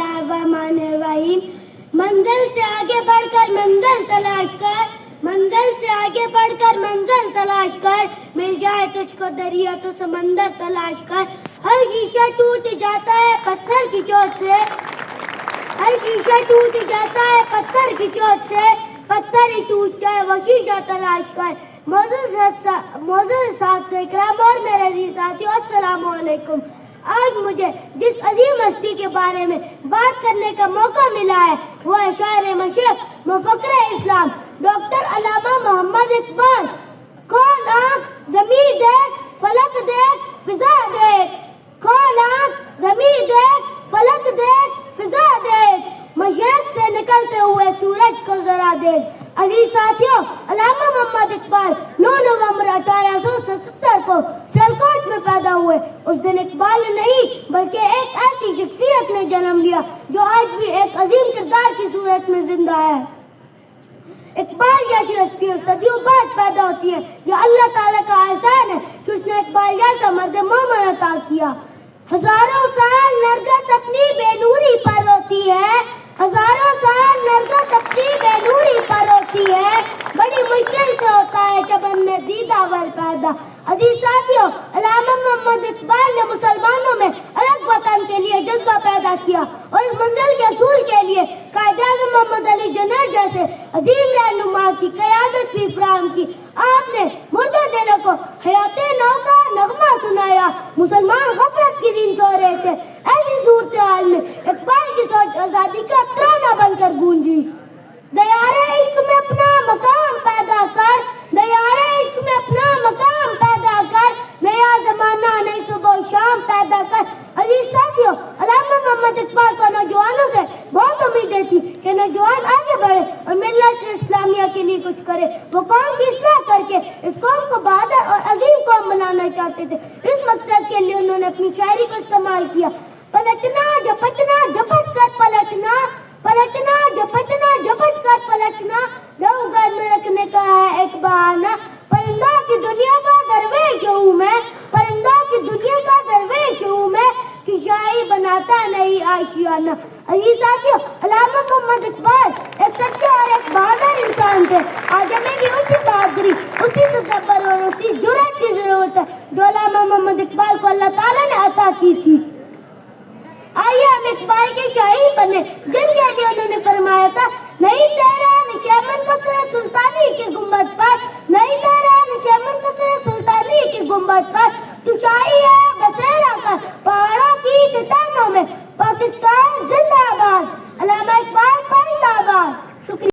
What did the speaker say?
बिस्मिल्लाहिर्रहमानिर्रहीम। मंजिल से आगे बढ़कर मंजिल तलाश कर, मंजिल से आगे बढ़कर मंजिल तलाश कर, मिल जाए तुझको दरिया तो समंदर तलाश कर। हर शीशा टूट जाता है पत्थर की चोट से, हर शीशा टूट जाता है पत्थर की चोट से, पत्थर ही टूट जाए वो शीशा तलाश कर। मोअज़्ज़ज़ साथ से इकराम और मेरे अज़ीज़ साथियों, अस्सलामु अलैकुम। आज मुझे जिस अजीम हस्ती के बारे में बात करने का मौका मिला है वो है शायर मशरिक़, मुफ़क्किर इस्लाम, डॉक्टर अल्लामा मोहम्मद इकबाल। खोल आँख ज़मीं देख, फलक देख, फिज़ा देख, खोल आँख ज़मीं देख, फलक देख, फिज़ा देख, मशरिक़ से निकलते हुए सूरज को जरा देख। अजीज साथियों, अल्लामा मोहम्मद इकबाल 9 नवंबर 1877 को सियालकोट में पैदा हुए। उस दिन इकबाल नहीं बल्कि एक ऐसी शख्सियत ने जन्म लिया जो आज भी एक अजीम किरदार की सूरत में जिंदा है। इकबाल जैसी हस्तियां सदियों बाद पैदा होती है। यह अल्लाह ताला का एहसान है कि उसने इकबाल जैसा मर्द मोमिन अता किया। हजारों साल नरगिस अपनी बेनूरी पर रोती है, हजारों साल नरगिस अपनी बेनूरी पर रोती है, बड़ी मुश्किल से होता है चमन में दीदावर पैदा। अजीज साथियों, अल्लामा मोहम्मद इकबाल ने मुसलमानों में अलग वतन के लिए जज्बा पैदा किया और इस मंजिल के असूल के लिए कायद-ए-आज़म मोहम्मद अली जिन्ना जैसे अजीम रहनुमा की क़यादत भी फराहम की। आपने मुर्दे दिलों को हयाते नौ का नगमा सुनाया, मुसलमान गफलत की नींद सो रहे थे। ऐसी सूरत हाल में इकबाल की सोच आजादी का तराना बनकर गूंजी। दयारे इश्क में अपना मकाम पैदा कर, दयारे इश्क में अपना मकाम पैदा कर, नया जमाना नई सुबह शाम पैदा कर। अजीज साथियों, अल्लामा मोहम्मद इकबाल को नौजवानों से बहुत उम्मीदें थी कि नौजवान आगे बढ़े और मिल्लत इस्लामिया के लिए कुछ करे। वो कौम की इस्लाह करके इस कौम को बहादुर और अजीम कौम बनाना चाहते थे। इस मकसद के लिए उन्होंने अपनी शायरी को इस्तेमाल किया। पलटना झपटना झपट कर पलटना, पलटना झपटना झपट कर पलटना, लहू घर में रखने का है एक बहाना। परिंदों की दुनिया का दरवेश हूँ मैं, परिंदों की दुनिया का दरवेश हूँ मैं, कि शाही बनाता नहीं आशियाना। अजीज साथियों, अल्लामा मोहम्मद इकबाल एक सच्चे और एक बहादुर इंसान थे। आज हमें भी उसी बहादुरी, उसी तदब्बर और उसी जुर्रत की जरूरत है जो अल्लामा मोहम्मद इकबाल को अल्लाह ताला ने अता की थी। आइए हम इकबाल के शायर बने जिनके लिए उन्होंने फरमाया था, नहीं तेरा निशान कसरे सुल्तानी के गुंबद पर, नहीं तेरा निशान कसरे सुल्तानी के गुंबद पर, तू शाही है बसेरा कर पहाड़ों की चट्टानों में, पाकिस्तान जिंदाबाद, अल्लामा इकबाल